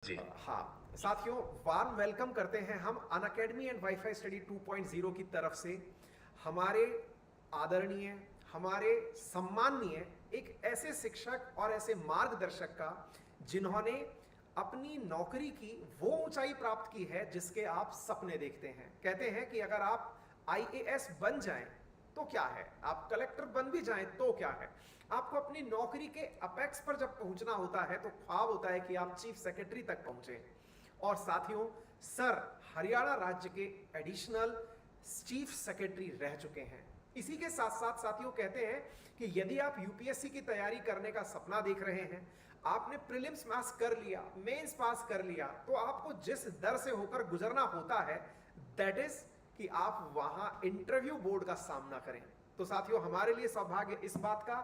जी। हाँ साथियों, warm welcome करते हैं हम अनअकैडमी एंड वाईफाई स्टडी 2.0 की तरफ से। हमारे आदरणीय, हमारे सम्माननीय एक ऐसे शिक्षक और ऐसे मार्गदर्शक का जिन्होंने अपनी नौकरी की वो ऊंचाई प्राप्त की है जिसके आप सपने देखते हैं। कहते हैं कि अगर आप आईएएस बन जाएं तो क्या है, आप कलेक्टर बन भी जाएं तो क्या है, आपको अपनी नौकरी के अपेक्स पर जब पहुंचना होता है तो ख्वाब होता है कि आप चीफ सेक्रेटरी तक पहुंचे। और साथियों, सर हरियाणा राज्य के एडिशनल चीफ सेक्रेटरी रह चुके हैं। इसी के साथ साथ साथियों कहते हैं कि यदि आप यूपीएससी की तैयारी करने का सपना देख रहे हैं, आपने प्रीलिम्स पास कर लिया, मेंस पास कर लिया, तो आपको जिस डर से होकर गुजरना होता है दैट इज कि आप वहां इंटरव्यू बोर्ड का सामना करें। तो साथियों, हमारे लिए सौभाग्य इस बात का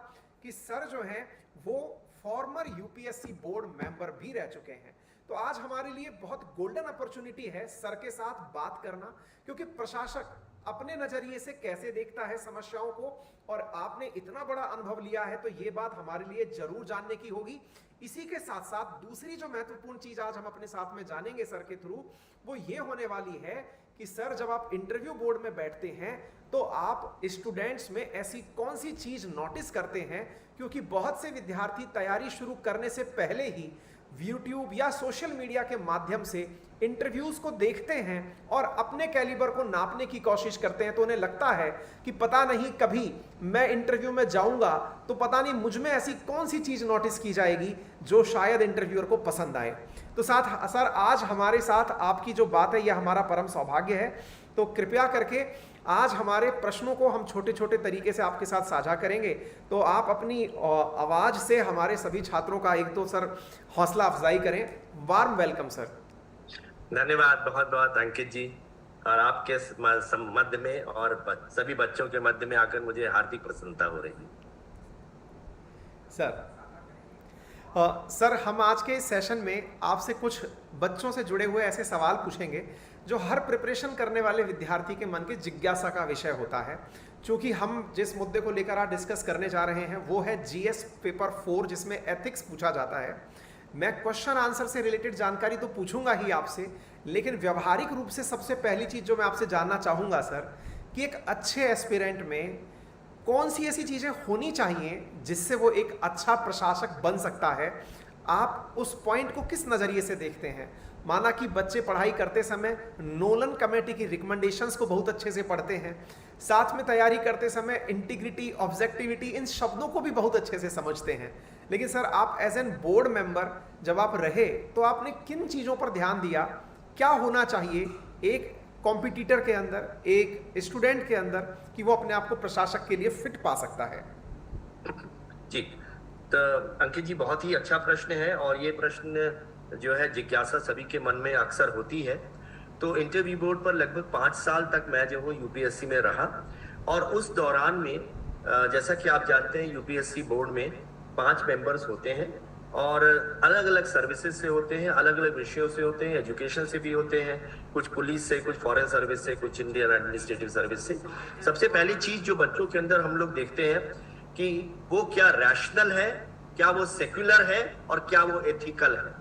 कि सर जो हैं वो फॉर्मर यूपीएससी बोर्ड मेंबर भी रह चुके हैं। तो आज हमारे लिए बहुत गोल्डन अपॉर्चुनिटी है सर के साथ बात करना, क्योंकि प्रशासक अपने नजरिए से कैसे देखता है समस्याओं को, और आपने इतना बड़ा अनुभव लिया है तो ये बात हमारे लिए जरूर जानने की होगी। इसी के साथ साथ दूसरी जो महत्वपूर्ण चीज आज हम अपने साथ में जानेंगे सर के थ्रू, वो ये होने वाली है कि सर जब आप इंटरव्यू बोर्ड में बैठते हैं तो आप स्टूडेंट्स में ऐसी कौन सी चीज नोटिस करते हैं, क्योंकि बहुत से विद्यार्थी तैयारी शुरू करने से पहले ही यूट्यूब या सोशल मीडिया के माध्यम से इंटरव्यूज को देखते हैं और अपने कैलिबर को नापने की कोशिश करते हैं। तो उन्हें लगता है कि पता नहीं कभी मैं इंटरव्यू में जाऊंगा तो पता नहीं मुझ में ऐसी कौन सी चीज नोटिस की जाएगी जो शायद इंटरव्यूअर को पसंद आए। तो साथ सर आज हमारे साथ आपकी जो बात है यह हमारा परम सौभाग्य है। तो कृपया करके आज हमारे प्रश्नों को हम छोटे छोटे तरीके से आपके साथ साझा करेंगे, तो आप अपनी आवाज से हमारे सभी छात्रों का एक तो सर हौसला अफजाई करें। Warm welcome sir. धन्यवाद बहुत बहुत अंकित जी, और आपके मध्य में और सभी बच्चों के मध्य में आकर मुझे हार्दिक प्रसन्नता हो रही है। सर हम आज के इस सेशन में आपसे कुछ बच्चों से जुड़े हुए ऐसे सवाल पूछेंगे जो हर प्रिपरेशन करने वाले विद्यार्थी के मन की जिज्ञासा का विषय होता है। चूंकि हम जिस मुद्दे को लेकर आज डिस्कस करने जा रहे हैं वो है जीएस पेपर 4, जिसमें एथिक्स पूछा जाता है। मैं क्वेश्चन आंसर से रिलेटेड जानकारी तो पूछूंगा ही आपसे, लेकिन व्यवहारिक रूप से सबसे पहली चीज जो मैं आपसे जानना चाहूंगा सर, कि एक अच्छे एस्पिरेंट में कौन सी ऐसी चीजें होनी चाहिए जिससे वो एक अच्छा प्रशासक बन सकता है। आप उस पॉइंट को किस नजरिए से देखते हैं? माना कि बच्चे पढ़ाई करते समय नोलन कमेटी की रिकमेंडेशंस को बहुत अच्छे से पढ़ते हैं, साथ में तैयारी करते समय इंटीग्रिटी, ऑब्जेक्टिविटी, इन शब्दों को भी बहुत अच्छे से समझते हैं, लेकिन सर आप एज एन बोर्ड मेंबर जब आप रहे तो आपने किन चीज़ों पर ध्यान दिया? क्या होना चाहिए एक कॉम्पिटिटर के अंदर, एक स्टूडेंट के अंदर, कि वो अपने आप को प्रशासक के लिए फिट पा सकता है? जी, तो अंकित जी बहुत ही अच्छा प्रश्न है, और ये प्रश्न जो है जिज्ञासा सभी के मन में अक्सर होती है। तो इंटरव्यू बोर्ड पर लगभग 5 साल तक मैं जो हूँ यूपीएससी में रहा, और उस दौरान में जैसा कि आप जानते हैं यूपीएससी बोर्ड में 5 मेंबर्स होते हैं, और अलग अलग सर्विसेज से होते हैं, अलग अलग विषयों से होते हैं, एजुकेशन से भी होते हैं, कुछ पुलिस से, कुछ फॉरेन सर्विस से, कुछ इंडियन एडमिनिस्ट्रेटिव सर्विस से। सबसे पहली चीज जो बच्चों के अंदर हम लोग देखते हैं कि वो क्या रैशनल है, क्या वो सेक्युलर है, और क्या वो एथिकल है।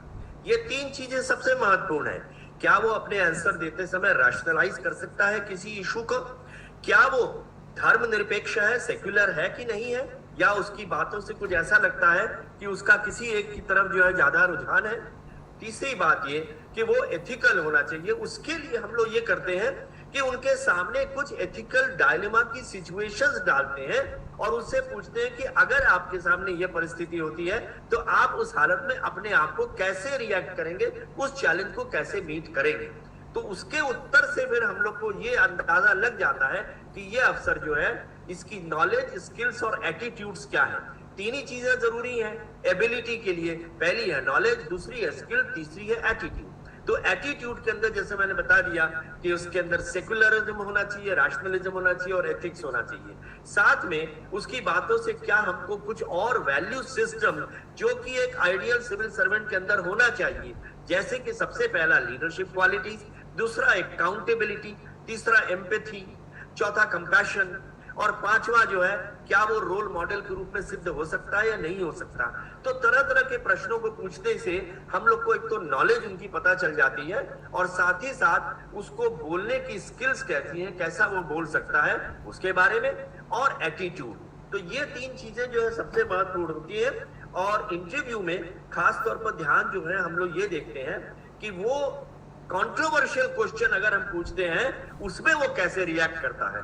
ये 3 चीजें सबसे महत्वपूर्ण है। क्या वो अपने आंसर देते समय रैशनलाइज कर सकता है किसी इशू को, क्या वो धर्मनिरपेक्ष है, सेक्युलर है कि नहीं है, या उसकी बातों से कुछ ऐसा लगता है कि उसका किसी एक की तरफ जो है ज्यादा रुझान है। तीसरी बात ये कि वो एथिकल होना चाहिए। उसके लिए हम लोग ये करते हैं कि उनके सामने कुछ एथिकल डायलेमा की सिचुएशंस डालते हैं और उससे पूछते हैं कि अगर आपके सामने ये परिस्थिति होती है तो आप उस हालत में अपने आप को कैसे रिएक्ट करेंगे, उस चैलेंज को कैसे मीट करेंगे। तो उसके उत्तर से फिर हम लोग को ये अंदाजा लग जाता है कि ये अफसर जो है इसकी नॉलेज, स्किल्स और एटीट्यूड्स क्या है। 3 ही चीजें जरूरी हैं एबिलिटी के लिए। पहली है नॉलेज, दूसरी है स्किल, तीसरी है एटीट्यूड। तो एटीट्यूड के अंदर जैसे मैंने बता दिया कि उसके अंदर सेक्युलरिज्म होना चाहिए, रैशनलिज्म होना चाहिए और एथिक्स होना चाहिए। साथ में उसकी बातों से क्या हमको कुछ और वैल्यू सिस्टम जो कि एक आइडियल सिविल सर्वेंट के अंदर होना चाहिए, जैसे कि सबसे पहला लीडरशिप क्वालिटीज, दूसरा अकाउंटेबिलिटी, तीसरा एम्पैथी, चौथा कंपैशन, और पांचवा जो है, क्या वो रोल मॉडल के रूप में सिद्ध हो सकता है या नहीं हो सकता। तो तरह तरह के प्रश्नों को पूछने से हम लोग को एक तो नॉलेज उनकी पता चल जाती है, और साथ ही साथ उसको बोलने की स्किल्स कैसी हैं, कैसा वो बोल सकता है उसके बारे में, और एटीट्यूड। तो ये तीन चीजें जो है सबसे महत्वपूर्ण होती है। और इंटरव्यू में खास तौर पर ध्यान जो है हम लोग ये देखते हैं कि वो कंट्रोवर्शियल क्वेश्चन अगर हम पूछते हैं उसमें वो कैसे रिएक्ट करता है।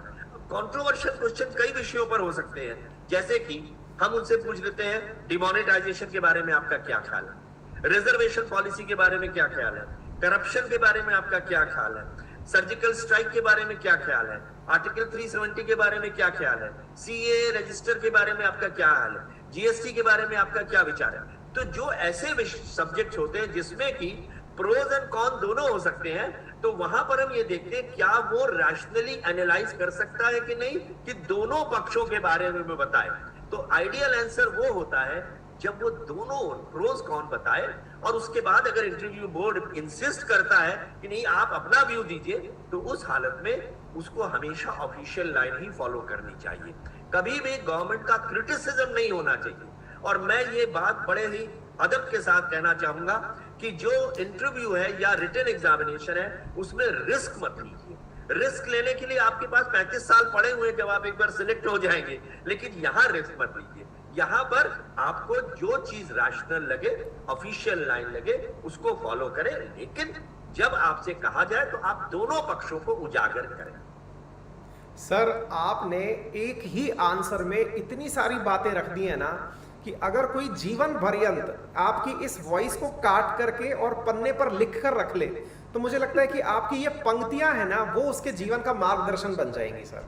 कंट्रोवर्शियल क्वेश्चन कई विषयों पर हो सकते हैं, जैसे कि हम उनसे पूछ लेते हैं डिमोनेटाइजेशन के बारे में आपका क्या ख्याल है, रिजर्वेशन पॉलिसी के बारे में क्या ख्याल है, करप्शन के बारे में आपका क्या ख्याल है, सर्जिकल स्ट्राइक के बारे में क्या ख्याल है, आर्टिकल 370 के बारे में क्या ख्याल है, सीए रजिस्टर के बारे में आपका क्या हाल है, जीएसटी के बारे में आपका क्या विचार है। तो जो ऐसे सब्जेक्ट होते हैं जिसमें कि प्रोज एंड कॉन दोनों हो सकते हैं, तो वहां पर हम ये देखते हैं क्या वो रैशनली एनालाइज कर सकता है कि नहीं, कि दोनों पक्षों के बारे में वो बताए। तो आइडियल आंसर वो होता है जब वो दोनों प्रोज कॉन बताए, और उसके बाद अगर इंटरव्यू बोर्ड इंसिस्ट करता है कि नहीं आप अपना व्यू दीजिए, तो उस हालत में उसको हमेशा ऑफिशियल लाइन ही फॉलो करनी चाहिए। कभी भी गवर्नमेंट का क्रिटिसिज्म नहीं होना चाहिए। और मैं ये बात बड़े ही अदब के साथ कहना चाहूंगा कि जो इंटरव्यू है या रिटन एग्जामिनेशन है उसमें रिस्क मत लीजिए। रिस्क लेने के लिए आपके पास 35 साल पड़े हुए जब आप एक बार सिलेक्ट हो जाएंगे, लेकिन यहां रिस्क मत लीजिए। यहां पर आपको जो चीज रैशनल लगे, ऑफिशियल लाइन लगे, उसको फॉलो करें, लेकिन जब आपसे कहा जाए तो आप दोनों पक्षों को उजागर करें। सर आपने एक ही आंसर में इतनी सारी बातें रख दी है ना कि अगर कोई जीवन पर्यंत आपकी इस वॉइस को काट करके और पन्ने पर लिख कर रख ले, तो मुझे लगता है कि आपकी ये पंक्तियां हैं ना वो उसके जीवन का मार्गदर्शन बन जाएंगी। सर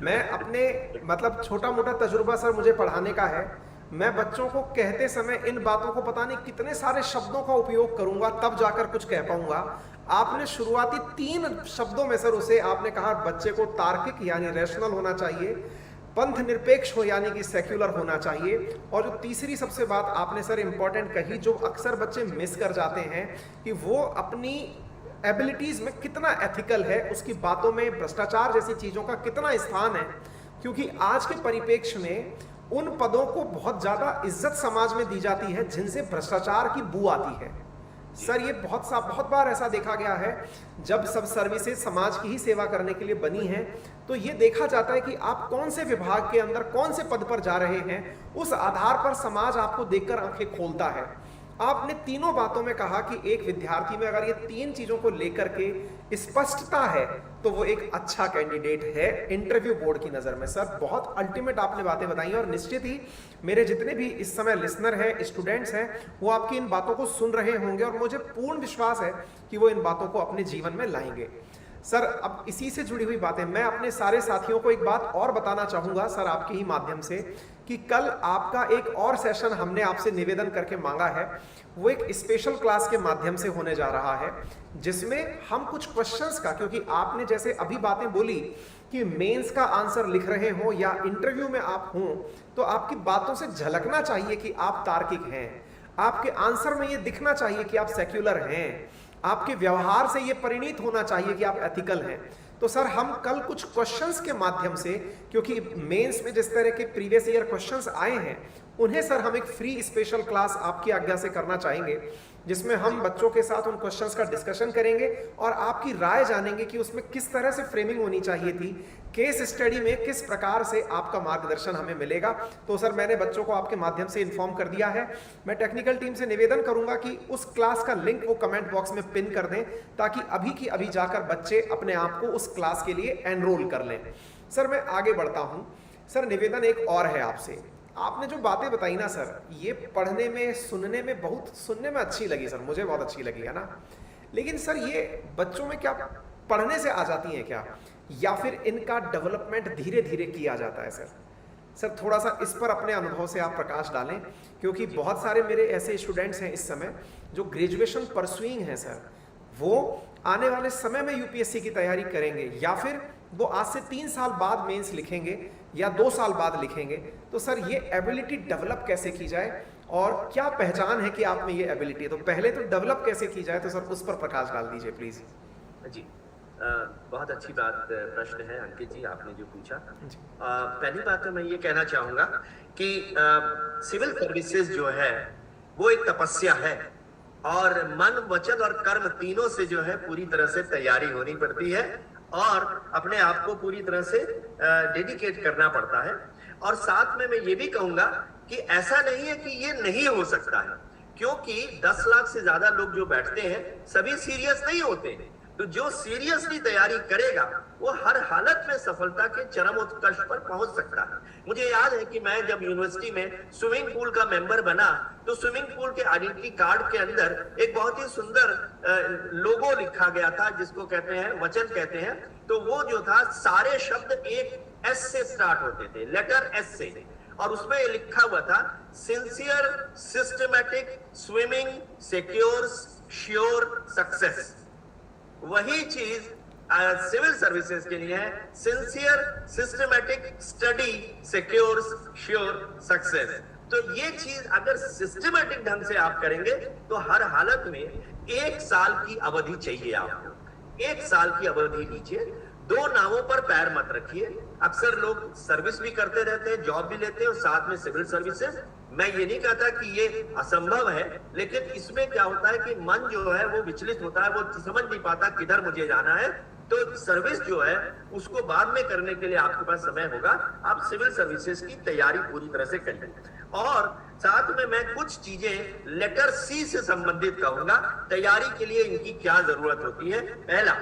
मैं अपने मतलब छोटा मोटा तजुर्बा सर मुझे पढ़ाने का है, मैं बच्चों को कहते समय इन बातों को पता नहीं कितने सारे शब्दों का उपयोग करूंगा तब जाकर कुछ कह पाऊंगा। आपने शुरुआती 3 शब्दों में सर उसे आपने कहा बच्चे को तार्किक यानी रैशनल होना चाहिए, पंथ निरपेक्ष हो यानी कि सेक्युलर होना चाहिए, और जो तीसरी सबसे बात आपने सर इंपॉर्टेंट कही जो अक्सर बच्चे मिस कर जाते हैं कि वो अपनी एबिलिटीज में कितना एथिकल है, उसकी बातों में भ्रष्टाचार जैसी चीजों का कितना स्थान है। क्योंकि आज के परिप्रेक्ष्य में उन पदों को बहुत ज्यादा इज्जत समाज में दी जाती है जिनसे भ्रष्टाचार की बू आती है। सर ये बहुत बार ऐसा देखा गया है, जब सब सर्विसेज समाज की ही सेवा करने के लिए बनी हैं, तो ये देखा जाता है कि आप कौन से विभाग के अंदर कौन से पद पर जा रहे हैं, उस आधार पर समाज आपको देखकर आंखें खोलता है। आपने तीनों बातों में कहा कि एक विद्यार्थी में अगर ये 3 चीजों को लेकर के स्पष्टता है तो वो एक अच्छा कैंडिडेट है इंटरव्यू बोर्ड की नजर में। सर बहुत अल्टीमेट आपने बातें बताई, और निश्चित ही मेरे जितने भी इस समय लिसनर हैं, स्टूडेंट्स हैं, वो आपकी इन बातों को सुन रहे होंगे और मुझे पूर्ण विश्वास है कि वो इन बातों को अपने जीवन में लाएंगे। सर अब इसी से जुड़ी हुई बातें मैं अपने सारे साथियों को एक बात और बताना चाहूंगा सर आपके ही माध्यम से, कि कल आपका एक और सेशन हमने आपसे निवेदन करके मांगा है, वो एक स्पेशल क्लास के माध्यम से होने जा रहा है, जिसमें हम कुछ क्वेश्चंस का, क्योंकि आपने जैसे अभी बातें बोली कि मेंस का आंसर लिख रहे हो या इंटरव्यू में आप हों, तो आपकी बातों से झलकना चाहिए कि आप तार्किक हैं, आपके आंसर में ये दिखना चाहिए कि आप सेक्युलर हैं, आपके व्यवहार से ये परिणीत होना चाहिए कि आप एथिकल हैं। तो सर हम कल कुछ क्वेश्चंस के माध्यम से, क्योंकि मेंस में जिस तरह के प्रीवियस ईयर क्वेश्चंस आए हैं उन्हें सर हम एक फ्री स्पेशल क्लास आपकी आज्ञा से करना चाहेंगे, जिसमें हम बच्चों के साथ उन क्वेश्चंस का डिस्कशन करेंगे और आपकी राय जानेंगे कि उसमें किस तरह से फ्रेमिंग होनी चाहिए थी, केस स्टडी में किस प्रकार से आपका मार्गदर्शन हमें मिलेगा। तो सर मैंने बच्चों को आपके माध्यम से इन्फॉर्म कर दिया है। मैं टेक्निकल टीम से निवेदन करूंगा कि उस क्लास का लिंक वो कमेंट बॉक्स में पिन कर दें, ताकि अभी की अभी जाकर बच्चे अपने आप को उस क्लास के लिए एनरोल कर लें। सर मैं आगे बढ़ता हूं। सर निवेदन एक और है आपसे, आपने जो बातें बताई ना सर, ये पढ़ने में सुनने में बहुत सुनने में अच्छी लगी सर, मुझे बहुत अच्छी लगी है ना, लेकिन सर ये बच्चों में क्या पढ़ने से आ जाती हैं क्या, या फिर इनका डेवलपमेंट धीरे धीरे किया जाता है? सर थोड़ा सा इस पर अपने अनुभव से आप प्रकाश डालें, क्योंकि बहुत सारे मेरे ऐसे स्टूडेंट्स हैं इस समय जो ग्रेजुएशन परसुइंग हैं सर, वो आने वाले समय में यूपीएससी की तैयारी करेंगे, या फिर वो आज से 3 साल बाद मेंस लिखेंगे या 2 साल बाद लिखेंगे। तो सर ये एबिलिटी डेवलप कैसे की जाए, और क्या पहचान है कि आप में ये एबिलिटी है, तो पहले तो डेवलप कैसे की जाए, तो सर उस पर प्रकाश डाल दीजिए प्लीज। जी बहुत अच्छी बात प्रश्न है अंकित जी आपने जो पूछा। पहली बात तो मैं ये कहना चाहूंगा कि सिविल सर्विसेज जो है वो एक तपस्या है और मन, वचन और कर्म तीनों से जो है पूरी तरह से तैयारी होनी पड़ती है और अपने आप को पूरी तरह से डेडिकेट करना पड़ता है। और साथ में मैं ये भी कहूंगा कि ऐसा नहीं है कि ये नहीं हो सकता है, क्योंकि 10 लाख से ज्यादा लोग जो बैठते हैं सभी सीरियस नहीं होते हैं। तो जो सीरियसली तैयारी करेगा वो हर हालत में सफलता के चरम उत्कर्ष पर पहुंच सकता है। मुझे याद है कि मैं जब यूनिवर्सिटी में स्विमिंग पूल का मेंबर बना तो स्विमिंग पूल के आइडेंटिटी कार्ड के अंदर एक बहुत ही सुंदर लोगो लिखा गया था, जिसको कहते हैं वचन कहते हैं। तो वो जो था, सारे शब्द एक एस से स्टार्ट होते थे, लेटर एस से, और उसमें लिखा हुआ था sincere systematic swimming secures sure success. वही चीज सिविल सर्विसेज के लिए है, sincere systematic study secures sure success. तो ये चीज अगर सिस्टमैटिक ढंग से आप करेंगे तो हर हालत में 1 साल की अवधि चाहिए आपको। 1 साल की अवधि लीजिए, 2 नावों पर पैर मत रखिए। अक्सर लोग सर्विस भी करते रहते हैं, जॉब भी लेते हैं और साथ में सिविल सर्विसेज। मैं ये नहीं कहता कि ये असंभव है, लेकिन इसमें क्या होता है कि मन जो है वो विचलित होता है, वो समझ नहीं पाता किधर मुझे जाना है। तो सर्विस जो है उसको बाद में करने के लिए आपके पास समय होगा। आप सिविल सर्विसेज की तैयारी पूरी तरह से करिए। और साथ में मैं कुछ चीजें लेटर सी से संबंधित कहूंगा, तैयारी के लिए इनकी क्या जरूरत होती है। पहला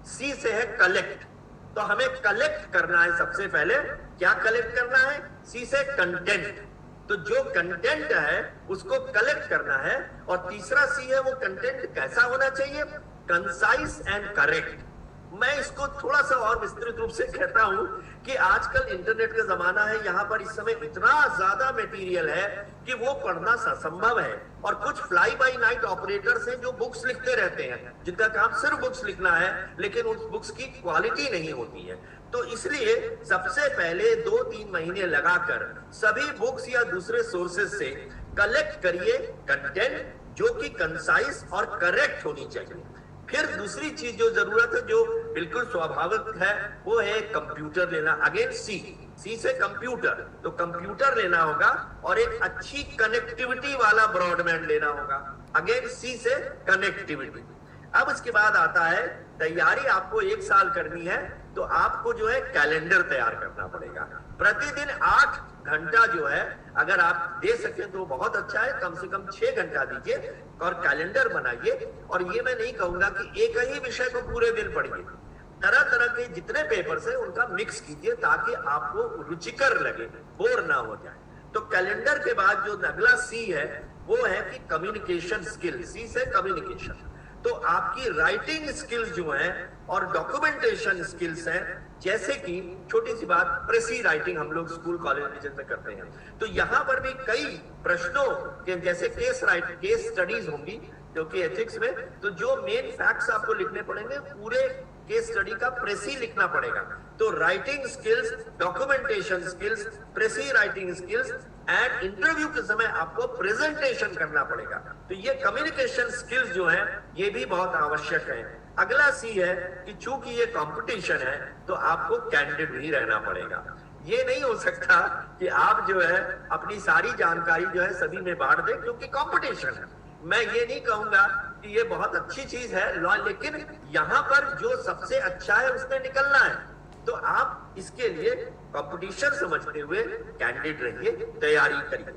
सी से है कलेक्ट। तो हमें कलेक्ट करना है सबसे पहले। क्या कलेक्ट करना है? सी से कंटेंट। तो जो कंटेंट है उसको कलेक्ट करना है। और तीसरा सी है, वो कंटेंट कैसा होना चाहिए? Concise and correct. मैं इसको थोड़ा सा और विस्तृत रूप से कहता हूं कि आजकल इंटरनेट का जमाना है, यहां पर इस समय इतना ज्यादा मटेरियल है कि वो पढ़ना असंभव है। और कुछ फ्लाई बाय नाइट ऑपरेटर्स हैं जो बुक्स लिखते रहते हैं, जिनका काम सिर्फ बुक्स लिखना है, लेकिन उस बुक्स की क्वालिटी नहीं होती है। तो इसलिए सबसे पहले 2-3 महीने लगाकर सभी बुक्स या दूसरे सोर्सेज से कलेक्ट करिए कंटेंट जो कि कंसाइज और करेक्ट होनी चाहिए। फिर दूसरी चीज जो जरूरत है, जो बिल्कुल स्वाभाविक है, वो है कंप्यूटर लेना। अगेन सी से कंप्यूटर। तो कंप्यूटर लेना होगा और एक अच्छी कनेक्टिविटी वाला ब्रॉडबैंड लेना होगा। अगेन सी से कनेक्टिविटी। अब इसके बाद आता है तैयारी आपको 1 साल करनी है, तो आपको जो है कैलेंडर तैयार करना पड़ेगा। प्रतिदिन 8 घंटा जो है अगर आप दे सके तो बहुत अच्छा है, कम से कम 6 घंटा दीजिए और कैलेंडर बनाइए। और ये मैं नहीं कहूंगा कि एक ही विषय को पूरे दिन पढ़िए, तरह तरह के जितने पेपर्स है उनका मिक्स कीजिए ताकि आपको रुचिकर लगे, बोर ना हो जाए। तो कैलेंडर के बाद जो अगला सी है वो है कि कम्युनिकेशन स्किल। सी से कम्युनिकेशन। तो आपकी राइटिंग स्किल्स जो हैं और डॉक्यूमेंटेशन स्किल्स हैं, जैसे कि छोटी सी बात, प्रेसी राइटिंग हम लोग स्कूल कॉलेज में करते हैं। तो यहाँ पर भी कई प्रश्नों के जैसे केस स्टडीज होंगी जो कि एथिक्स में, तो जो मेन फैक्ट्स आपको लिखने पड़ेंगे, पूरे केस स्टडी का प्रेसी लिखना पड़ेगा। तो writing skills, documentation skills, प्रेसी writing skills and interview के समय आपको प्रेजेंटेशन करना पड़ेगा। तो ये कम्युनिकेशन स्किल्स जो है ये भी बहुत आवश्यक है। अगला सी है कि चूंकि ये कंपटीशन है तो आपको कैंडिडेट भी रहना पड़ेगा। ये नहीं हो सकता कि आप जो है अपनी सारी जानकारी जो है सभी में बांट दें, क्योंकि कंपटीशन है। मैं ये नहीं कहूंगा कि ये बहुत अच्छी चीज है, लेकिन यहाँ पर जो सबसे अच्छा है उसमें निकलना है। तो आप इसके लिए कंपटीशन समझते हुए कैंडिडेट रहिए, तैयारी करिए।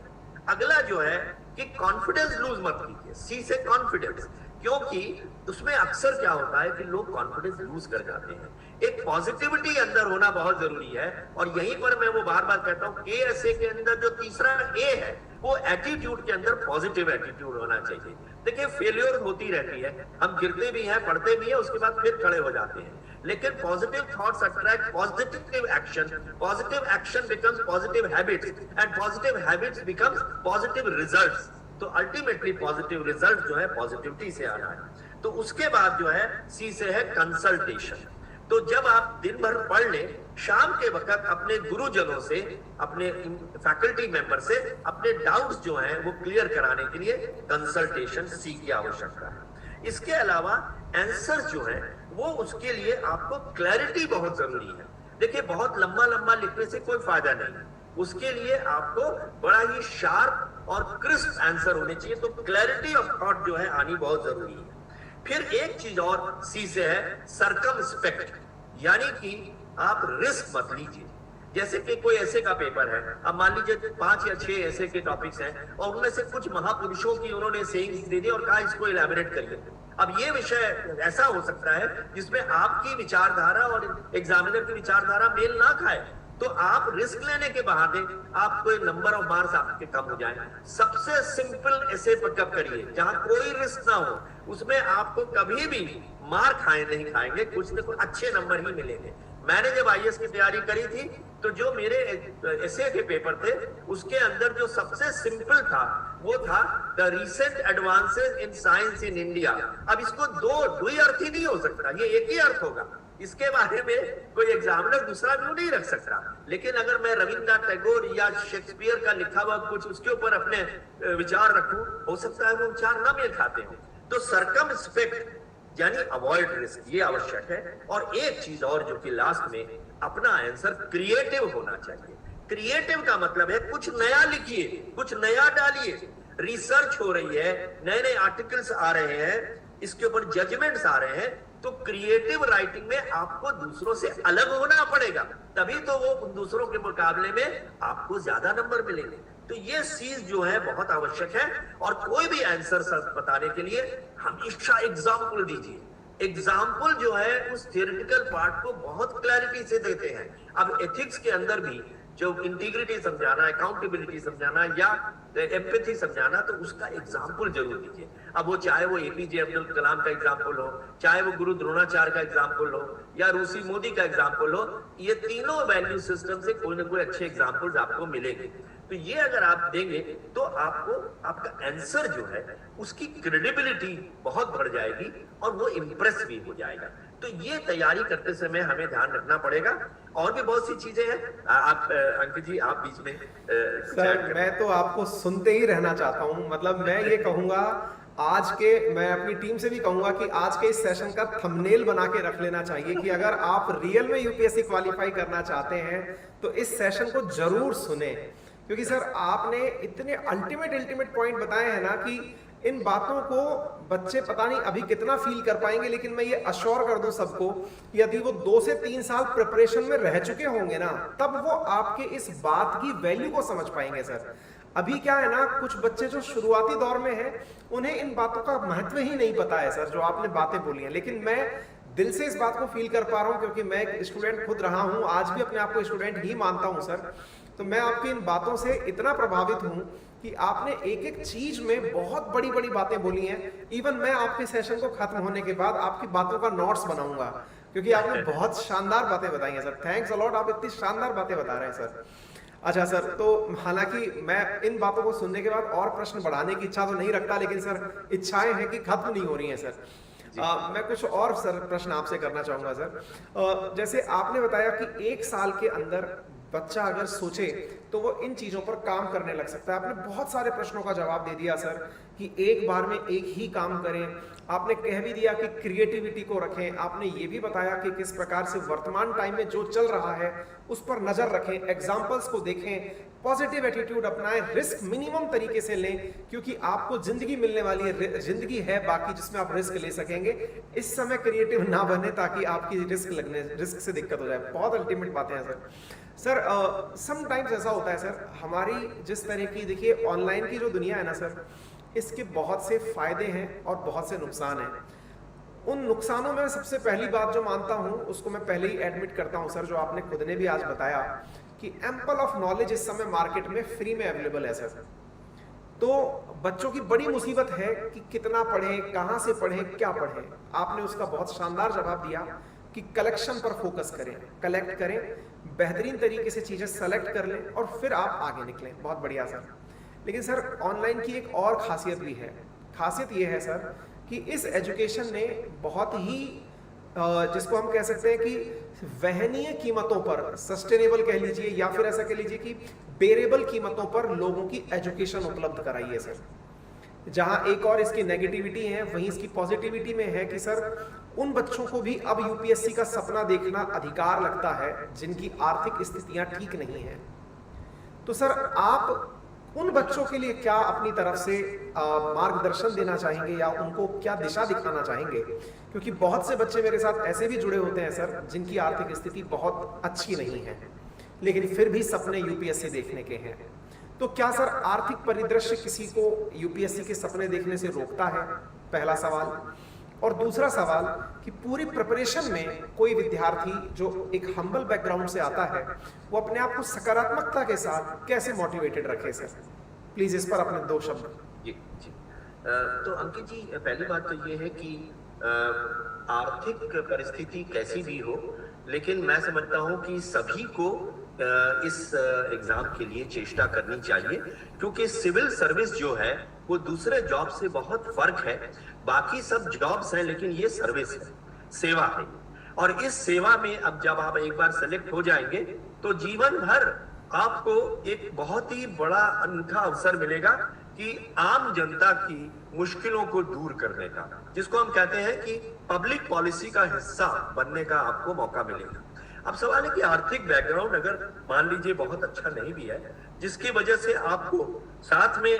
अगला जो है कि कॉन्फिडेंस लूज मत कीजिए। सी से कॉन्फिडेंस, क्योंकि उसमें अक्सर क्या होता है कि लोग कॉन्फिडेंस लूज कर जाते हैं। एक पॉजिटिविटी अंदर होना बहुत जरूरी है। और यहीं पर मैं वो बार बार कहता हूं, KSA के अंदर जो तीसरा ए है वो एटीट्यूड के अंदर पॉजिटिव एटीट्यूड होना चाहिए। देखिए फेलियर होती रहती है, हम गिरते भी हैं, पढ़ते भी हैं, उसके बाद फिर खड़े हो जाते हैं, लेकिन positive thoughts attract positive action, positive action becomes positive habits and positive habits becomes positive results. तो अल्टीमेटली पॉजिटिव रिजल्ट जो है पॉजिटिविटी से आना है। तो उसके बाद जो है सी से है कंसल्टेशन। तो जब आप दिन भर पढ़ लें, शाम के वक्त अपने गुरुजनों से, अपने फैकल्टी मेंबर से अपने डाउट्स जो हैं वो क्लियर कराने के लिए कंसल्टेशन सी की आवश्यकता है। इसके अलावा आंसर जो है वो उसके लिए आपको क्लैरिटी बहुत जरूरी है। देखिए बहुत लंबा लंबा लिखने से कोई फायदा नहीं है, उसके लिए आपको बड़ा ही शार्प और क्रिस्प आंसर होने चाहिए। तो क्लैरिटी ऑफ थॉट जो है आनी बहुत जरूरी है। फिर एक चीज और सी से है सर्कमस्पेक्ट, यानी कि आप रिस्क मत लीजिए। जैसे कि कोई ऐसे का पेपर है, अब मान लीजिए 5 या 6 ऐसे के टॉपिक्स हैं और उनमें से कुछ महापुरुषों की उन्होंने सेइंग्स दे दी और कहा इसको इलैबोरेट करिए। अब ये विषय ऐसा हो सकता है जिसमें आपकी विचारधारा और एग्जामिनर की विचारधारा मेल ना खाए, तो आप रिस्क लेने के बहाने आपको नंबर ऑफ मार्क्स आपके कम हो जाए। सबसे सिंपल ऐसे पिकअप करिए जहां कोई रिस्क ना हो, उसमें आपको कभी भी मार खाए नहीं खाएंगे, कुछ न कुछ अच्छे नंबर ही मिलेंगे। मैंने जब आईएएस की तैयारी करी थी तो जो मेरे एसए के पेपर थे उसके अंदर जो सबसे सिंपल था वो था the recent advances in science in India. अब इसको दो ही अर्थ ही नहीं हो सकता, ये एक ही अर्थ होगा। इसके बारे में कोई एग्जामिनर दूसरा व्यू नहीं रख सकता। लेकिन अगर मैं रविन्द्रनाथ टैगोर या शेक्सपियर का लिखा हुआ कुछ उसके ऊपर अपने विचार रखूं, हो सकता है वो विचार ना मेल खाते हो। तो सर्कमस्पेक्ट यानी अवॉइड रिस्क, ये आवश्यक है। और एक चीज और जो कि लास्ट में, अपना आंसर क्रिएटिव होना चाहिए। क्रिएटिव का मतलब है कुछ नया लिखिए, कुछ नया डालिए। रिसर्च हो रही है, नए नए आर्टिकल्स आ रहे हैं, इसके ऊपर जजमेंट्स आ रहे हैं, तो क्रिएटिव राइटिंग में आपको दूसरों से अलग होना पड़ेगा, तभी तो वो दूसरों के मुकाबले में आपको ज्यादा नंबर मिलेंगे। तो ये चीज जो है बहुत आवश्यक है। और कोई भी आंसर बताने के लिए हमेशा एग्जाम्पल दीजिए। एग्जाम्पल जो है उस थियोरेटिकल पार्ट को बहुत क्लैरिटी से देते हैं। अब एथिक्स के अंदर भी जो इंटीग्रिटी समझाना, अकाउंटेबिलिटी समझाना या एम्पैथी समझाना, तो उसका एग्जाम्पल जरूर दीजिए। अब वो चाहे वो एपीजे अब्दुल कलाम का एग्जाम्पल हो, चाहे वो गुरु द्रोणाचार्य का एग्जाम्पल हो या रूसी मोदी का एग्जाम्पल हो, ये तीनों वैल्यू सिस्टम से कोई ना कोई अच्छे एग्जाम्पल्स आपको मिलेंगे। तो ये अगर आप देंगे तो आपको आपका आंसर जो है उसकी क्रेडिबिलिटी बहुत बढ़ जाएगी और वो इम्प्रेस भी हो जाएगा। तो ये तैयारी करते समय हमें ध्यान रखना पड़ेगा। और भी बहुत सी चीजें हैं। आप अंकित जी आप बीच में सर मैं तो आपको सुनते ही रहना चाहता हूं। मतलब मैं ये कहूंगा मैं अपनी टीम से भी कहूंगा कि आज के इस सेशन का थंबनेल बना के रख लेना चाहिए कि अगर आप रियल में यूपीएससी क्वालिफाई करना चाहते हैं तो इस सेशन को जरूर सुने, क्योंकि सर आपने इतने अल्टीमेट पॉइंट बताए हैं ना कि इन बातों को बच्चे पता नहीं अभी कितना फील कर पाएंगे, लेकिन मैं ये अश्योर कर दूं सबको कि यदि वो 2 से 3 साल प्रिपरेशन में रह चुके होंगे ना, तब वो आपके इस बात की वैल्यू को समझ पाएंगे। सर अभी क्या है ना, कुछ बच्चे जो शुरुआती दौर में हैं उन्हें इन बातों का महत्व ही नहीं पता है सर, जो आपने बातें बोली हैं। लेकिन मैं दिल से इस बात को फील कर पा रहा हूं, क्योंकि मैं एक स्टूडेंट खुद रहा हूं, आज भी अपने आप को स्टूडेंट ही मानता हूं सर। तो मैं आपकी इन बातों से इतना प्रभावित हूं कि आपने एक एक चीज में बहुत बड़ी बड़ी बातें बोली हैं। इवन मैं आपके सेशन को खत्म होने के बाद आपकी बातों का नोट्स बनाऊंगा, क्योंकि आपने बहुत शानदार बातें बताई हैं सर। थैंक्स अ लॉट, आप इतनी शानदार बातें बता रहे हैं सर। अच्छा सर, तो हालांकि मैं इन बातों को सुनने के बाद और प्रश्न बढ़ाने की इच्छा तो नहीं रखता, लेकिन सर इच्छाएं हैं कि खत्म नहीं हो रही हैं सर। मैं कुछ और सर प्रश्न आपसे करना चाहूंगा सर। जैसे आपने बताया कि 1 साल के अंदर बच्चा अगर सोचे तो वो इन चीजों पर काम करने लग सकता है। आपने बहुत सारे प्रश्नों का जवाब दे दिया सर कि एक बार में एक ही काम करें। आपने कह भी दिया कि क्रिएटिविटी को रखें। आपने ये भी बताया कि किस प्रकार से वर्तमान टाइम में जो चल रहा है उस पर नजर रखें, एग्जाम्पल्स को देखें, पॉजिटिव एटीट्यूड अपनाएं, रिस्क मिनिमम तरीके से लें, क्योंकि आपको जिंदगी मिलने वाली है, जिंदगी है बाकी जिसमें आप रिस्क ले सकेंगे। इस समय क्रिएटिव ना बने ताकि आपकी रिस्क से दिक्कत हो जाए। बहुत अल्टीमेट बातें हैं सर। समटाइम्स ऐसा होता है सर, हमारी जिस तरह की देखिए ऑनलाइन की जो दुनिया है ना सर, इसके बहुत से फायदे हैं और बहुत से नुकसान हैं। उन नुकसानों में सबसे पहली बात जो मानता हूं उसको मैं पहले ही एडमिट करता हूं सर, जो आपने खुद ने भी आज बताया कि एम्पल ऑफ नॉलेज इस समय मार्केट में फ्री में अवेलेबल है सर। तो बच्चों की बड़ी मुसीबत है कि कितना पढ़ें, कहां से पढ़ें, क्या पढ़ें। आपने उसका बहुत शानदार जवाब दिया कि कलेक्शन पर फोकस करें, कलेक्ट करें, बेहतरीन तरीके से चीजें सेलेक्ट कर लें और फिर आप आगे निकलें। बहुत बढ़िया सर। लेकिन सर ऑनलाइन की एक और खासियत भी है। खासियत ये है सर कि इस एजुकेशन ने बहुत ही जिसको हम कह सकते हैं कि वहनीय कीमतों पर, सस्टेनेबल कह लीजिए या फिर ऐसा कह लीजिए कि बेरेबल कीमतों पर लोगों की एजुकेशन उपलब्ध कराई है सर। जहां एक और इसकी नेगेटिविटी है, वहीं इसकी पॉजिटिविटी में है कि सर उन बच्चों को भी अब यूपीएससी का सपना देखना अधिकार लगता है जिनकी आर्थिक स्थितियां ठीक नहीं है। तो सर आप उन बच्चों के लिए क्या अपनी तरफ से मार्गदर्शन देना चाहेंगे या उनको क्या दिशा दिखाना चाहेंगे? क्योंकि बहुत से बच्चे मेरे साथ ऐसे भी जुड़े होते हैं सर जिनकी आर्थिक स्थिति बहुत अच्छी नहीं है, लेकिन फिर भी सपने यूपीएससी देखने के हैं। तो क्या सर आर्थिक परिदृश्य किसी को यूपीएससी के सपने देखने से रोकता है? पहला सवाल। और दूसरा सवाल कि पूरी प्रिपरेशन में कोई विद्यार्थी जो एक हम्बल बैकग्राउंड से आता है वो अपने आप को सकारात्मकता के साथ कैसे मोटिवेटेड रखे सर? प्लीज इस पर अपने 2 शब्द। जी जी। तो अंकित जी, पहली बात तो ये है कि आर्थिक परिस्थिति कैसी भी हो, लेकिन मैं समझता हूँ कि सभी को इस एग्जाम के लिए चेष्टा करनी चाहिए, क्योंकि सिविल सर्विस जो है वो दूसरे जॉब से बहुत फर्क है। बाकी सब जॉब्स हैं, लेकिन ये सर्विस है, सेवा है। और इस सेवा में अब जब आप एक बार सेलेक्ट हो जाएंगे तो जीवन भर आपको एक बहुत ही बड़ा अनूठा अवसर मिलेगा कि आम जनता की मुश्किलों को दूर करने का, जिसको हम कहते हैं कि पब्लिक पॉलिसी का हिस्सा बनने का आपको मौका मिलेगा। अब सवाल है कि आर्थिक बैकग्राउंड अगर मान लीजिए बहुत अच्छा नहीं भी है, जिसकी वजह से आपको साथ में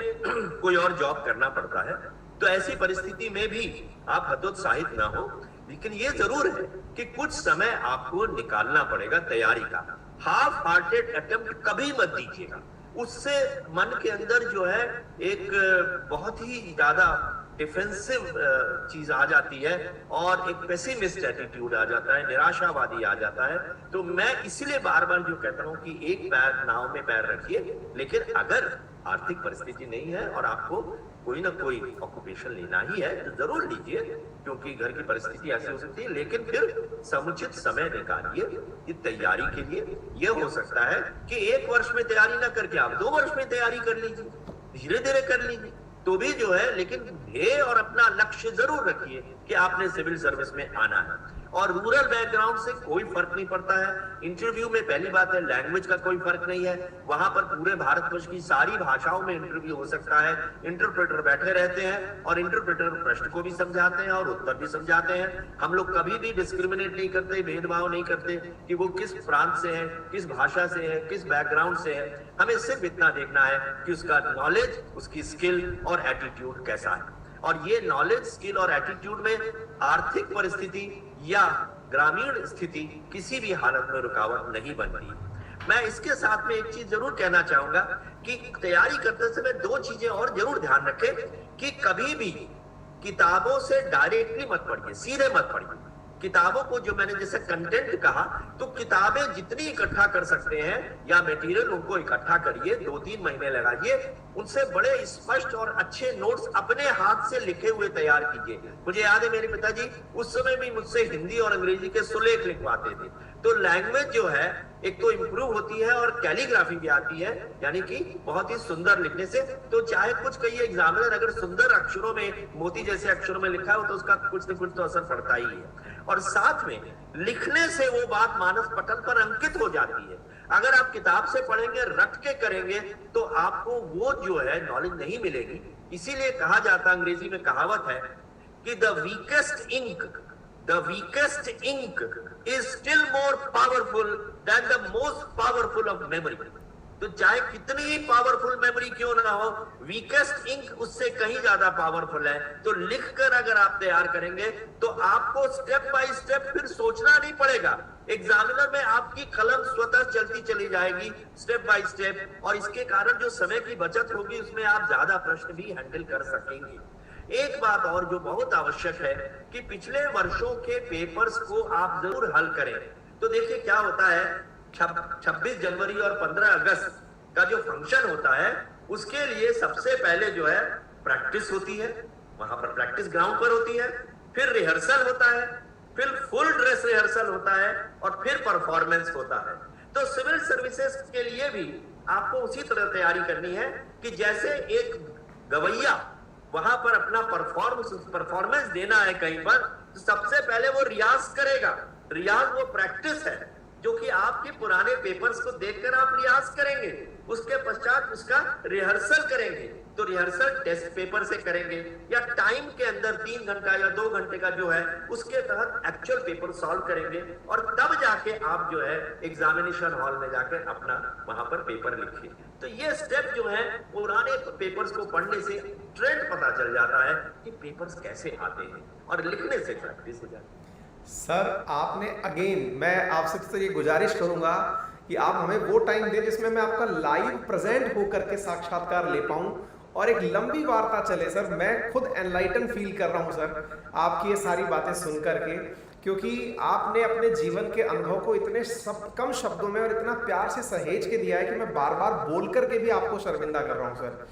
कोई और जॉब करना पड़ता है, तो ऐसी परिस्थिति में भी आप हतोत्साहित ना हो। लेकिन ये जरूर है कि कुछ समय आपको निकालना पड़ेगा तैयारी का। हाफ हार्टेड अटेम्प्ट कभी मत दीजिएगा, उससे मन के अंदर जो है एक बहुत ही ज्यादा डिफेंसिव चीज आ जाती है और एक पेसिमिस्ट एटीट्यूड आ जाता है, निराशावादी आ जाता है। तो मैं इसीलिए बार बार जो कहता हूं कि एक पैर नाव में पैर रखिए, लेकिन अगर आर्थिक परिस्थिति नहीं है और आपको कोई ना कोई ऑक्यूपेशन लेना ही है तो जरूर लीजिए, क्योंकि घर की परिस्थिति ऐसी हो सकती है। लेकिन फिर समुचित समय निकालिए कि तैयारी के लिए। यह हो सकता है कि 1 वर्ष में तैयारी ना करके आप 2 वर्ष में तैयारी कर लीजिए, धीरे धीरे कर लीजिए तो भी जो है, लेकिन ध्येय और अपना लक्ष्य जरूर रखिए कि आपने सिविल सर्विस में आना है। और रूरल बैकग्राउंड से कोई फर्क नहीं पड़ता है। इंटरव्यू में पहली बात है लैंग्वेज का कोई फर्क नहीं है, वहां पर पूरे भारतवर्ष की सारी भाषाओं में इंटरव्यू हो सकता है। इंटरप्रेटर बैठे रहते हैं और इंटरप्रेटर प्रश्न को भी समझाते हैं और उत्तर भी समझाते हैं। हम लोग कभी भी डिस्क्रिमिनेट नहीं करते, भेदभाव नहीं करते कि वो किस प्रांत से है, किस भाषा से है, किस बैकग्राउंड से है। हमें सिर्फ इतना देखना है कि उसका नॉलेज, उसकी स्किल और एटीट्यूड कैसा है। और ये नॉलेज, स्किल और एटीट्यूड में आर्थिक परिस्थिति या ग्रामीण स्थिति किसी भी हालत में रुकावट नहीं बनती। मैं इसके साथ में एक चीज जरूर कहना चाहूंगा कि तैयारी करते समय 2 चीजें और जरूर ध्यान रखें कि कभी भी किताबों से डायरेक्टली मत पढ़िए, सीधे मत पढ़िए। किताबों को, जो मैंने जैसे कंटेंट कहा, तो किताबें जितनी इकट्ठा कर सकते हैं या मटेरियल उनको इकट्ठा करिए, 2-3 महीने लगाइए, उनसे बड़े स्पष्ट और अच्छे नोट्स अपने हाथ से लिखे हुए तैयार कीजिए। मुझे याद है मेरे पिताजी उस समय भी मुझसे हिंदी और अंग्रेजी के सुलेख लिखवाते थे। तो लैंग्वेज जो है एक तो इंप्रूव होती है और कैलीग्राफी भी आती है, यानी कि बहुत ही सुंदर लिखने से। तो चाहे कुछ कहिए, एग्जामिनर अगर सुंदर अक्षरों में, मोती जैसे अक्षरों में लिखा हो तो उसका कुछ न कुछ तो असर पड़ता ही है। और साथ में लिखने से वो बात मानस पटल पर अंकित हो जाती है। अगर आप किताब से पढ़ेंगे, रट के करेंगे, तो आपको वो जो है नॉलेज नहीं मिलेगी। इसीलिए कहा जाता, अंग्रेजी में कहावत है कि the weakest ink is still more powerful than the most powerful of memory। तो चाहे कितनी ही पावरफुल मेमोरी क्यों ना हो, वीकेस्ट इंक उससे कहीं ज्यादा पावरफुल है। तो लिखकर अगर आप तैयार करेंगे तो आपको स्टेप बाय स्टेप फिर सोचना नहीं पड़ेगा। एग्जामिनर में आपकी कलम स्वतः चलती चली जाएगी स्टेप बाय स्टेप, और इसके कारण जो समय की बचत होगी उसमें आप ज्यादा प्रश्न भी हैंडल कर सकेंगे। एक बात और जो बहुत आवश्यक है कि पिछले वर्षों के पेपर्स को आप जरूर हल करें। तो देखिए क्या होता है, 26 जनवरी और 15 अगस्त का जो फंक्शन होता है, उसके लिए सबसे पहले जो है प्रैक्टिस होती है, वहां पर प्रैक्टिस ग्राउंड पर होती है, फिर रिहर्सल होता है, फिर फुल ड्रेस रिहर्सल होता है और फिर परफॉर्मेंस होता है। तो सिविल सर्विसेज के लिए भी आपको उसी तरह तैयारी करनी है कि जैसे एक गवैया वहां पर अपना परफॉर्मेंस देना है कहीं पर, तो सबसे पहले वो रियाज करेगा। रियाज वो प्रैक्टिस है, जो कि आपके पुराने पेपर्स को देखकर आप रियाज करेंगे, उसके पश्चात उसका रिहर्सल करेंगे। तो रिहर्सल टेस्ट पेपर से करेंगे या टाइम के अंदर 3 घंटा या 2 घंटे का जो है उसके तहत एक्चुअल पेपर सॉल्व करेंगे, और तब जाके आप जो है एग्जामिनेशन हॉल में जाकर अपना वहां पर पेपर लिखिए। तो ये स्टेप जो है पुराने पेपर्स को पढ़ने से ट्रेंड पता चल जाता है कि पेपर्स कैसे आते हैं, और लिखने से प्रैक्टिस हो जाती है। सर आपने अगेन, मैं आपसे तो ये गुजारिश करूंगा कि आप हमें वो टाइम दें जिसमें मैं आपका लाइव प्रेजेंट होकर के साक्षात्कार ले पाऊं और एक लंबी वार्ता चले। सर मैं खुद एनलाइटन फील कर रहा हूं सर आपकी ये सारी बातें सुन करके, क्योंकि आपने अपने जीवन के अनुभव को इतने कम शब्दों में और इतना प्यार से सहेज के दिया है कि मैं बार बार बोल करके भी आपको शर्मिंदा कर रहा हूँ सर।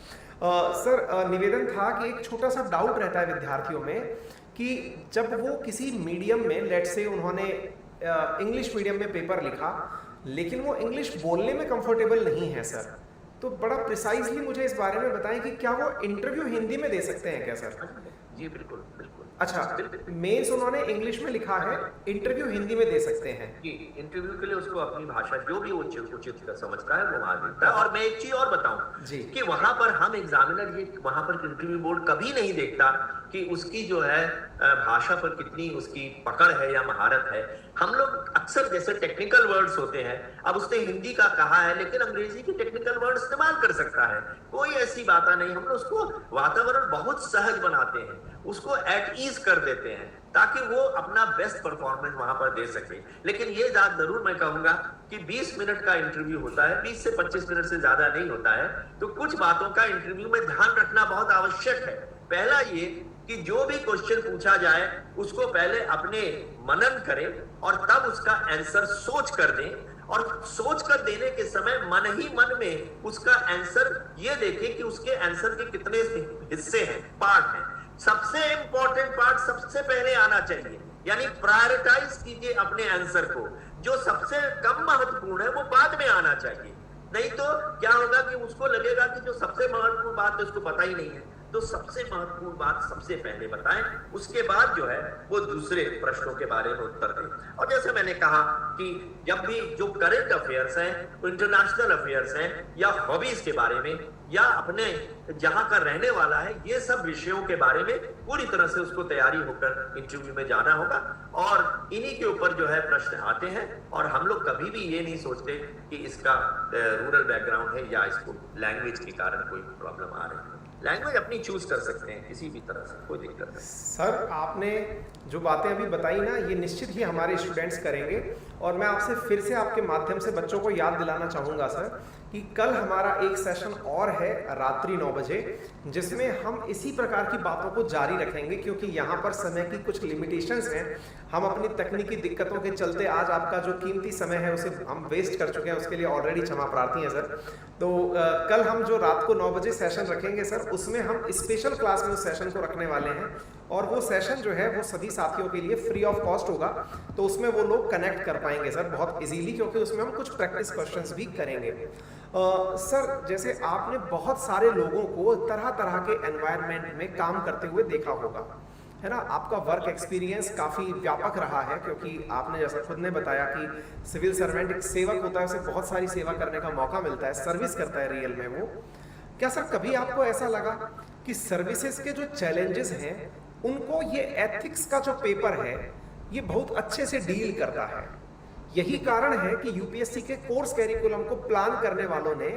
सर निवेदन था कि एक छोटा सा डाउट रहता है विद्यार्थियों में कि जब वो किसी मीडियम में, लेट से उन्होंने इंग्लिश मीडियम में पेपर लिखा, लेकिन वो इंग्लिश बोलने में कंफर्टेबल नहीं है सर, तो बड़ा प्रिसाइजली मुझे इस बारे में बताएं कि क्या वो इंटरव्यू हिंदी में दे सकते हैं क्या सर? जी बिल्कुल बिल्कुल। अच्छा, मेंस उन्होंने इंग्लिश में लिखा है, इंटरव्यू हिंदी में दे सकते हैं? जी, इंटरव्यू के लिए उसको अपनी भाषा जो भी उचित समझता है वो वहां देता है। और मैं एक चीज और बताऊं कि वहां पर हम एग्जामिनर ये वहां पर इंटरव्यू बोर्ड कभी नहीं देखता कि उसकी जो है भाषा पर कितनी उसकी पकड़ है या महारत है। हम लोग अक्सर जैसे टेक्निकल वर्ड्स होते हैं, अब उसने हिंदी का कहा है लेकिन अंग्रेजी के टेक्निकल वर्ड इस्तेमाल कर सकता है, कोई ऐसी बात नहीं। हम लोग उसको वातावरण बहुत सहज बनाते हैं, उसको एट ईज कर देते हैं ताकि वो अपना बेस्ट परफॉर्मेंस वहां पर दे सके। लेकिन ये बात जरूर मैं कहूंगा कि 20 मिनट का इंटरव्यू होता है, 20 से 25 मिनट से ज्यादा नहीं होता है, तो कुछ बातों का इंटरव्यू में ध्यान रखना बहुत आवश्यक है। पहला ये कि जो भी क्वेश्चन पूछा जाए उसको पहले अपने मनन करें और तब उसका आंसर सोच कर दें, और सोच कर देने के समय मन ही मन में उसका आंसर ये देखें कि उसके आंसर के कितने हिस्से हैं, पार्ट हैं। सबसे इंपॉर्टेंट पार्ट सबसे पहले आना चाहिए, यानी प्रायोरिटाइज कीजिए अपने आंसर को। जो सबसे कम महत्वपूर्ण है वो बाद में आना चाहिए, नहीं तो क्या होगा कि उसको लगेगा कि जो सबसे महत्वपूर्ण बात है उसको पता ही नहीं है। तो सबसे महत्वपूर्ण बात सबसे पहले बताएं, उसके बाद जो है वो दूसरे प्रश्नों के बारे में उत्तर दें। और जैसे मैंने कहा कि जब भी जो करंट अफेयर्स हैं, इंटरनेशनल अफेयर्स हैं, या हॉबीज के बारे में, या अपने जहां का रहने वाला है, ये सब विषयों के बारे में पूरी तरह से उसको तैयारी होकर इंटरव्यू में जाना होगा। और इन्हीं के ऊपर जो है प्रश्न आते हैं, और हम लोग कभी भी ये नहीं सोचते कि इसका रूरल बैकग्राउंड है या इसको लैंग्वेज के कारण कोई प्रॉब्लम आ रही है। लैंग्वेज अपनी चूज कर सकते हैं किसी भी तरह से, कोई दिक्कत नहीं। सर आपने जो बातें अभी बताई ना, ये निश्चित ही हमारे स्टूडेंट्स करेंगे, और मैं आपसे फिर से आपके माध्यम से बच्चों को याद दिलाना चाहूँगा सर कि कल हमारा एक सेशन और है रात्रि 9 बजे, जिसमें हम इसी प्रकार की बातों को जारी रखेंगे, क्योंकि यहाँ पर समय की कुछ लिमिटेशंस हैं। हम अपनी तकनीकी दिक्कतों के चलते आज आपका जो कीमती समय है उसे हम वेस्ट कर चुके हैं, उसके लिए ऑलरेडी क्षमा प्रार्थी हैं सर। तो कल हम जो रात को 9 बजे सेशन रखेंगे सर, उसमें हम स्पेशल क्लास में उस सेशन को रखने वाले हैं, और वो सेशन जो है वो सभी साथियों के लिए फ्री ऑफ कॉस्ट होगा, तो उसमें वो लोग कनेक्ट कर पाएंगे सर बहुत इजीली, क्योंकि उसमें हम कुछ प्रैक्टिस क्वेश्चंस भी करेंगे। सर जैसे आपने बहुत सारे लोगों को तरह तरह के एनवायरनमेंट में काम करते हुए देखा होगा, है ना, आपका वर्क एक्सपीरियंस काफ़ी व्यापक रहा है, क्योंकि आपने जैसा खुद ने बताया कि सिविल सर्वेंट एक सेवक होता है, उसे बहुत सारी सेवा करने का मौका मिलता है, सर्विस करता है रियल में वो। क्या सर कभी आपको ऐसा लगा कि सर्विसेज के जो चैलेंजेस हैं उनको ये एथिक्स का जो पेपर है ये बहुत अच्छे से डील करता है? यही कारण है कि यूपीएससी के कोर्स कैरिकुलम को प्लान करने वालों ने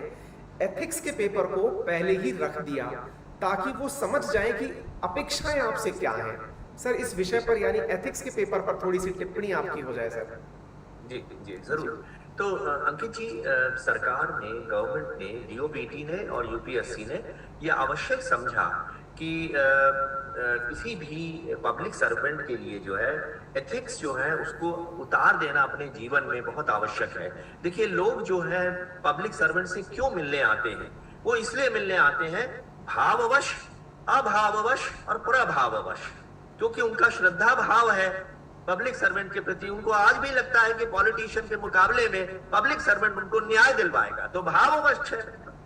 एथिक्स के पेपर को पहले ही रख दिया, ताकि वो समझ जाएं कि अपेक्षाएं आपसे क्या हैं। सर इस विषय पर, यानी एथिक्स के पेपर पर थोड़ी सी टिप्पणी आपकी हो जाए सर। जी जी जरूर। तो अंकित जी, सरकार ने, गवर्नमेंट ने, डीओबीटी ने और यूपीएससी ने यह आवश्यक समझा कि किसी भी पब्लिक सर्वेंट के लिए जो है एथिक्स जो है उसको उतार देना अपने जीवन में बहुत आवश्यक है। देखिए, लोग जो है पब्लिक सर्वेंट से क्यों मिलने आते हैं? वो इसलिए मिलने आते हैं भाववश, अभाववश और प्रभाववश, क्योंकि उनका श्रद्धा भाव है पब्लिक सर्वेंट के प्रति। उनको आज भी लगता है कि पॉलिटिशियन के मुकाबले में पब्लिक सर्वेंट उनको न्याय दिलवाएगा, तो भाववश है।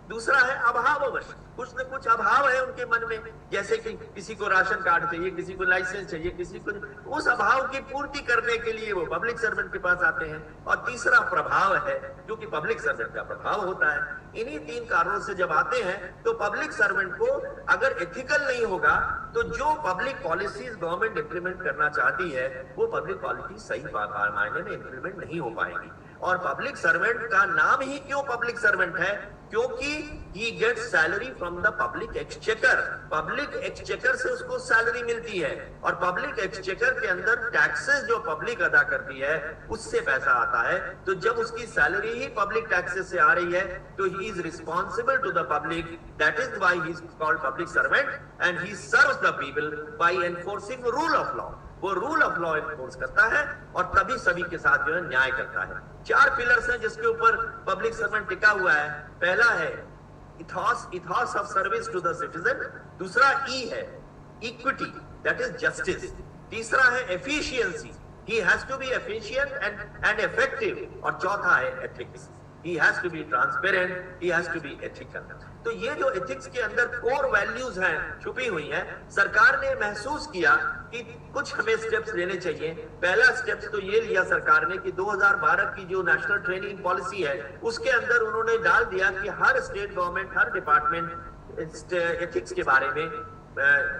दूसरा है अभाववश, कुछ न कुछ अभाव है उनके मन में, जैसे कि किसी को राशन कार्ड चाहिए, किसी को लाइसेंस चाहिए, किसी को, उस अभाव की पूर्ति करने के लिए वो पब्लिक सर्वेंट के पास आते हैं। और तीसरा प्रभाव है, जो कि पब्लिक सर्वेंट का प्रभाव होता है। इन्हीं 3 कारणों से जब आते हैं तो पब्लिक सर्वेंट को अगर एथिकल नहीं होगा तो जो पब्लिक पॉलिसीज गवर्नमेंट इंप्लीमेंट करना चाहती है वो पब्लिक पॉलिसी सही मायने में इंप्लीमेंट नहीं हो पाएगी। और पब्लिक सर्वेंट का नाम ही क्यों पब्लिक सर्वेंट है? क्योंकि he gets salary from the public exchequer। Public exchequer से उसको सैलरी मिलती है और पब्लिक एक्सचेकर के अंदर टैक्सेस जो पब्लिक अदा करती है उससे पैसा आता है। तो जब उसकी सैलरी ही पब्लिक टैक्सेस से आ रही है तो he is responsible to the public, that is why he is called public servant and he serves the people by enforcing rule of law। वो रूल ऑफ लॉ एनफोर्स करता है और तभी सभी के साथ जो है न्याय करता है। 4 पिलर्स हैं जिसके ऊपर पब्लिक सर्वेंट टिका हुआ है। पहला है ethos of service to the citizen, दूसरा ई है इक्विटी, दैट इज जस्टिस, तीसरा है efficiency, he has to be efficient and effective, और चौथा है ethics, he has to be transparent, he has to be ethical। तो ये जो एथिक्स के अंदर कोर वैल्यूज हैं छुपी हुई हैं, सरकार ने महसूस किया कि कुछ हमें स्टेप्स लेने चाहिए। पहला स्टेप्स तो ये लिया सरकार ने कि 2012 की जो नेशनल ट्रेनिंग पॉलिसी है उसके अंदर उन्होंने डाल दिया कि हर स्टेट गवर्नमेंट, हर डिपार्टमेंट एथिक्स के बारे में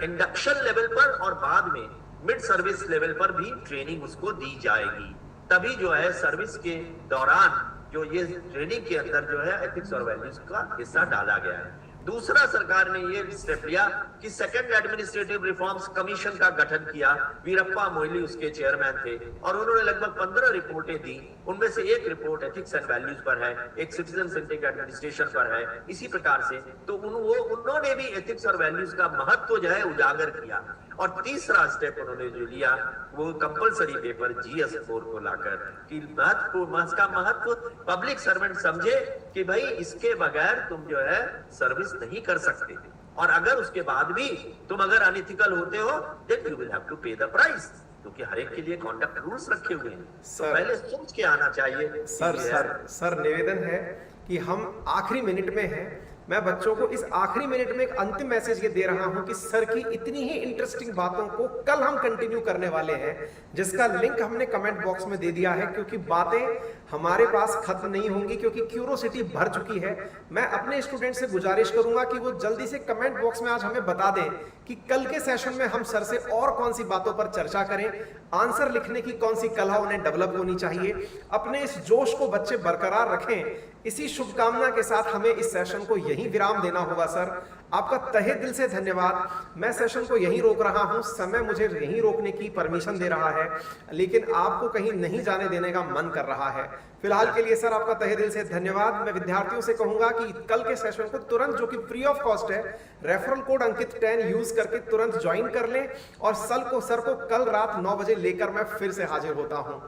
इंडक्शन लेवल पर और बाद में मिड सर्विस लेवल पर भी ट्रेनिंग उसको दी जाएगी। तभी जो है सर्विस के दौरान जो ये ट्रेनिंग के अंदर जो है एथिक्स और वैल्यूज का हिस्सा डाला गया है। दूसरा, सरकार ने ये स्टेप लिया कि सेकंड एडमिनिस्ट्रेटिव रिफॉर्म्स कमीशन का गठन किया। वीरप्पा मोइली उसके चेयरमैन थे और उन्होंने लगभग 15 रिपोर्टें दी। उनमें से एक रिपोर्ट एथिक्स एंड वैल्यूज पर है, एक सिटीजन सेंट्रिक एडमिनिस्ट्रेशन पर है। इसी प्रकार से तो उन्होंने भी एथिक्स और वैल्यूज का महत्व जो है उजागर किया। और तीसरा स्टेप उन्होंने जो लिया वो कंपलसरी पेपर GS4 को लाकर कि महत्व पब्लिक सर्वेंट समझे कि भाई इसके बगैर तुम जो है सर्विस नहीं कर सकते, और अगर उसके बाद भी तुम अगर अनइथिकल होते हो then you will have to pay the price, क्योंकि हर एक के लिए कॉन्डक्ट रूल्स रखे हुए हैं। तो पहले सोच के आना चाहिए। सर निवेदन है कि हम आखिरी मिनट में हैं। मैं बच्चों को इस आखिरी मिनट में एक अंतिम मैसेज ये दे रहा हूं कि सर की इतनी ही इंटरेस्टिंग बातों को कल हम कंटिन्यू करने वाले हैं, जिसका लिंक हमने कमेंट बॉक्स में दे दिया है, क्योंकि बातें हमारे पास खत्म नहीं होंगी, क्योंकि क्यूरोसिटी भर चुकी है। मैं अपने स्टूडेंट से गुजारिश करूंगा कि वो जल्दी से कमेंट बॉक्स में आज हमें बता दें कि कल के सेशन में हम सर से और कौन सी बातों पर चर्चा करें, आंसर लिखने की कौन सी कला उन्हें डेवलप होनी चाहिए। अपने इस जोश को बच्चे बरकरार रखें। इसी शुभकामना के साथ हमें इस सेशन को यहीं विराम देना होगा। सर आपका तहे दिल से धन्यवाद। मैं सेशन को यहीं रोक रहा हूं, समय मुझे यहीं रोकने की परमिशन दे रहा है, लेकिन आपको कहीं नहीं जाने देने का मन कर रहा है। फिलहाल के लिए सर आपका तहे दिल से धन्यवाद। मैं विद्यार्थियों से कहूंगा कि कल के सेशन को तुरंत, जो कि फ्री ऑफ कॉस्ट है, रेफरल कोड अंकित 10 यूज करके तुरंत ज्वाइन कर लें, और सर को कल रात 9 बजे लेकर मैं फिर से हाजिर होता हूं।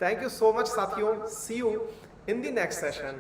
थैंक यू सो मच साथियों। सी you in the next session।